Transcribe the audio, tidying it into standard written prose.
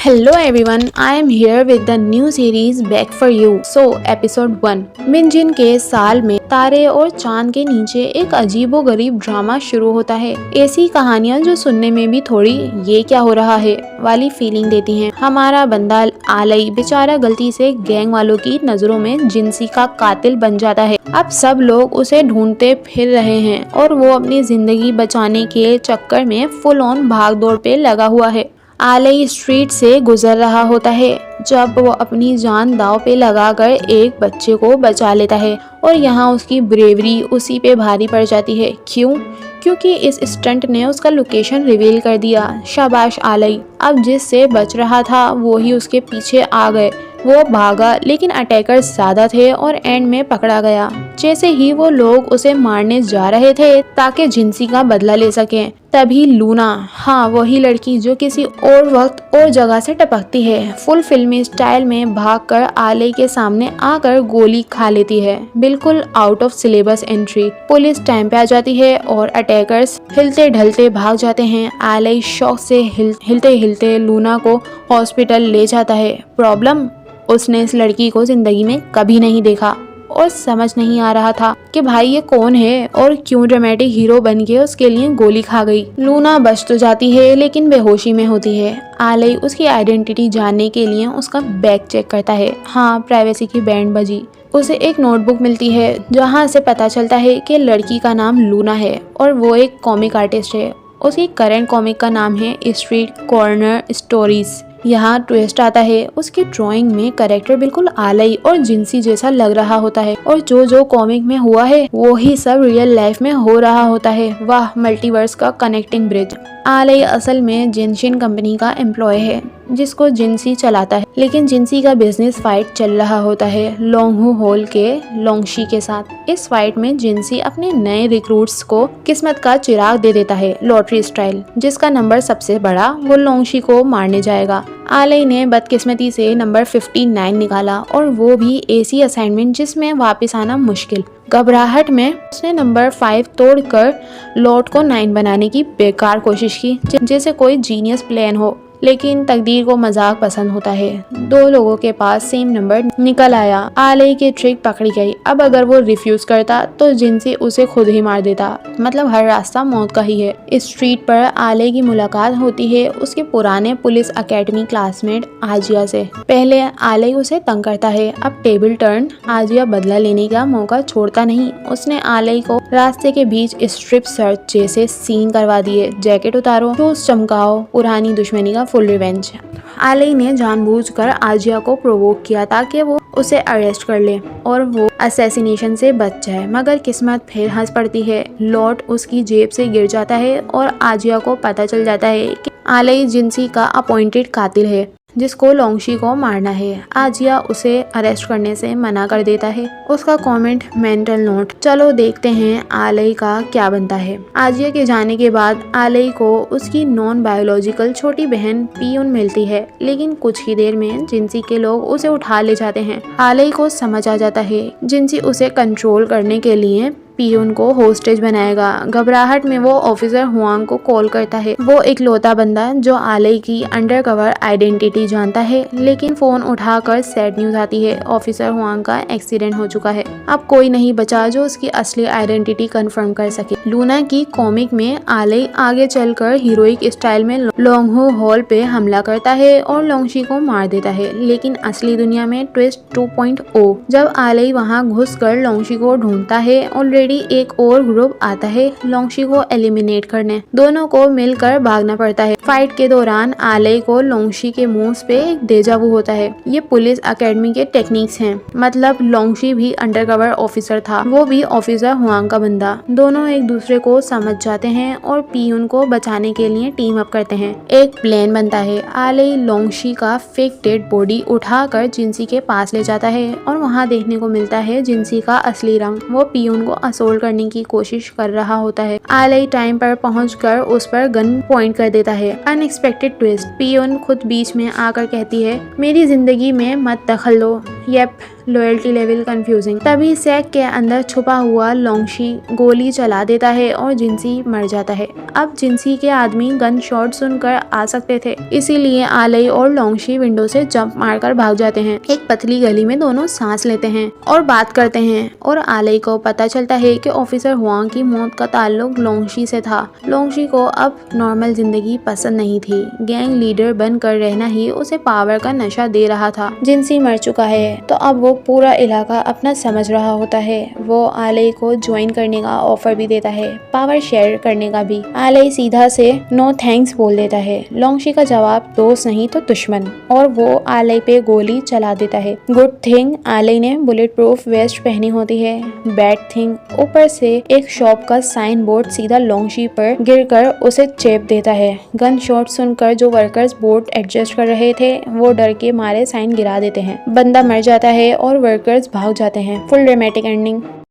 Hello everyone, I am here with the new series Back for You. So, episode 1 मिनजिन के साल में तारे और चांद के नीचे एक अजीबोगरीब ड्रामा शुरू होता है। ऐसी कहानियाँ जो सुनने में भी थोड़ी ये क्या हो रहा है वाली फीलिंग देती हैं। हमारा बंदा आलई बेचारा गलती से गैंग वालों की नजरों में जिंसी का कातिल बन जाता है। अब सब लोग उसे ढूंढते फिर रहे हैं और वो अपनी जिंदगी बचाने के चक्कर में फुल ऑन भागदौड़ पे लगा हुआ है। आलई स्ट्रीट से गुजर रहा होता है जब वो अपनी जान दांव पे लगाकर एक बच्चे को बचा लेता है और यहाँ उसकी ब्रेवरी उसी पे भारी पड़ जाती है। क्यों? क्योंकि इस स्टंट ने उसका लोकेशन रिवील कर दिया। शाबाश आलई, अब जिससे बच रहा था वो ही उसके पीछे आ गए। वो भागा लेकिन अटैकर्स ज्यादा थे और एंड में पकड़ा गया। जैसे ही वो लोग उसे मारने जा रहे थे ताकि जिंसी का बदला ले सकें, तभी लूना, हाँ वही लड़की जो किसी और वक्त और जगह से टपकती है, फुल फिल्मी स्टाइल में भागकर आलई के सामने आकर गोली खा लेती है। बिल्कुल out of syllabus entry. Police time पे आ जाती है और अटैकर्स हिलते ढलते भाग जाते हैं। आलई शौक से हिलते हिलते लूना को हॉस्पिटल ले जाता है। प्रॉब्लम, उसने इस लड़की को जिंदगी में कभी नहीं देखा और समझ नहीं आ रहा था कि भाई ये कौन है और क्यों ड्रामेटिक हीरो बन के उसके लिए गोली खा गई। लूना बच तो जाती है लेकिन बेहोशी में होती है। आलई उसकी आइडेंटिटी जानने के लिए उसका बैग चेक करता है। हाँ, प्राइवेसी की बैंड बजी। उसे एक नोटबुक मिलती है जहाँ से पता चलता है कि लड़की का नाम लूना है और वो एक कॉमिक आर्टिस्ट है। उसकी करंट कॉमिक का नाम है स्ट्रीट कॉर्नर स्टोरीज। यहाँ ट्विस्ट आता है, उसकी ड्राइंग में कैरेक्टर बिल्कुल आलई और जिंसी जैसा लग रहा होता है और जो जो कॉमिक में हुआ है वो ही सब रियल लाइफ में हो रहा होता है। वाह, मल्टीवर्स का कनेक्टिंग ब्रिज। आलई असल में जिनशिन कंपनी का एम्प्लॉय है जिसको जिंसी चलाता है, लेकिन जिंसी का बिजनेस फाइट चल रहा होता है लोंगहू हॉल के लोंगशी के साथ। इस फाइट में जिंसी अपने नए रिक्रूट्स को किस्मत का चिराग दे देता है लॉटरी स्टाइल। जिसका नंबर सबसे बड़ा वो लोंगशी को मारने जाएगा। आलई ने बदकिस्मती से नंबर 59 निकाला और वो भी ऐसी असाइनमेंट जिसमें वापस आना मुश्किल। घबराहट में उसने नंबर 5 तोड़कर लॉट को 9 बनाने की बेकार कोशिश की जैसे कोई जीनियस प्लान हो, लेकिन तकदीर को मजाक पसंद होता है। 2 लोगों के पास सेम नंबर निकल आया। आलई की ट्रिक पकड़ी गई। अब अगर वो रिफ्यूज करता तो जिनसी उसे खुद ही मार देता। मतलब हर रास्ता मौत का ही है। इस स्ट्रीट पर आलई की मुलाकात होती है उसके पुराने पुलिस एकेडमी क्लासमेट आजिया से। पहले आलई उसे तंग करता है, अब टेबल टर्न, आजिया बदला लेने का मौका छोड़ता नहीं। उसने आलई को रास्ते के बीच स्ट्रिप सर्च जैसे सीन करवा दिए। जैकेट उतारो, शूज चमकाओ, पुरानी दुश्मनी का फुल रिवेंज। आलई ने जानबूझकर आजिया को प्रोवोक किया ताकि वो उसे अरेस्ट कर ले और वो असैसिनेशन से बच जाए, मगर किस्मत फिर हंस पड़ती है। लॉट उसकी जेब से गिर जाता है और आजिया को पता चल जाता है कि आलई जिंसी का अपॉइंटेड कातिल है जिसको लोंगशी को मारना है। आजिया उसे अरेस्ट करने से मना कर देता है। उसका कमेंट मेंटल नोट। चलो देखते हैं आलई का क्या बनता है। आजिया के जाने के बाद आलई को उसकी नॉन बायोलॉजिकल छोटी बहन पियून मिलती है, लेकिन कुछ ही देर में जिंसी के लोग उसे उठा ले जाते हैं। आलई को समझ आ जाता है जिंसी उसे कंट्रोल करने के लिए पियून को होस्टेज बनाएगा। घबराहट में वो ऑफिसर हुआंग को कॉल करता है। वो इकलौता बंदा जो आलई की अंडरकवर आइडेंटिटी जानता है, लेकिन फोन उठाकर सैड न्यूज आती है, ऑफिसर हुआंग का एक्सीडेंट हो चुका है। अब कोई नहीं बचा जो उसकी असली आइडेंटिटी कंफर्म कर सके। लूना की कॉमिक में आलई आगे चलकर हीरोइक स्टाइल में लोंगहू हॉल पे हमला करता है और लोंगशी को मार देता है, लेकिन असली दुनिया में ट्विस्ट 2.0। जब आलई वहाँ घुसकर लोंगशी को ढूंढता है, ऑलरेडी एक और ग्रुप आता है लोंगशी को एलिमिनेट करने। दोनों को मिलकर भागना पड़ता है। फाइट के दौरान आलई को लोंगशी के मुंह पे एक डेजावू होता है। ये पुलिस एकेडमी के टेक्निक्स हैं। मतलब लोंगशी भी अंडरकवर ऑफिसर था, वो भी ऑफिसर हुआंग का बंदा। दोनों एक दूसरे को समझ जाते हैं और पियून को बचाने के लिए टीम अप करते हैं। एक प्लान बनता है। आलई लोंगशी का फेक डेड बॉडी उठाकर जिंसी के पास ले जाता है और वहाँ देखने को मिलता है जिंसी का असली रंग। वो पियून को असोल्ट करने की कोशिश कर रहा होता है। आलई टाइम पर पहुंचकर उस पर गन पॉइंट कर देता है। अनएक्सपेक्टेड ट्विस्ट, पियून खुद बीच में आकर कहती है, मेरी जिंदगी में मत दखल दो। Yelp, loyalty level confusing. तभी सैक के अंदर छुपा हुआ लोंगशी गोली चला देता है और जिनसी मर जाता है। अब जिनसी के आदमी गन शॉट सुनकर आ सकते थे, इसीलिए आलई और लोंगशी विंडो से जंप मारकर भाग जाते हैं। एक पतली गली में दोनों सांस लेते हैं और बात करते हैं और आलई को पता चलता है कि ऑफिसर हुआंग की मौत का ताल्लुक लोंगशी से था। लोंगशी को अब नॉर्मल जिंदगी पसंद नहीं थी। गैंग लीडर बनकर रहना ही उसे पावर का नशा दे रहा था। जिनसी मर चुका है तो अब वो पूरा इलाका अपना समझ रहा होता है। वो आलई को ज्वाइन करने का ऑफर भी देता है, पावर शेयर करने का भी। आलई सीधा से नो थैंक्स बोल देता है। लोंगशी का जवाब दोस्त नहीं तो दुश्मन, और वो आलई पे गोली चला देता है। गुड थिंग आलई ने बुलेट प्रूफ वेस्ट पहनी होती है। बैड थिंग ऊपर से एक शॉप का साइन बोर्ड सीधा लोंगशी पर गिरकर उसे चेप देता है। गन शॉट सुनकर जो वर्कर्स बोर्ड एडजस्ट कर रहे थे वो डर के मारे साइन गिरा देते हैं। बंदा मर जाता है और वर्कर्स भाग जाते हैं। Full dramatic ending.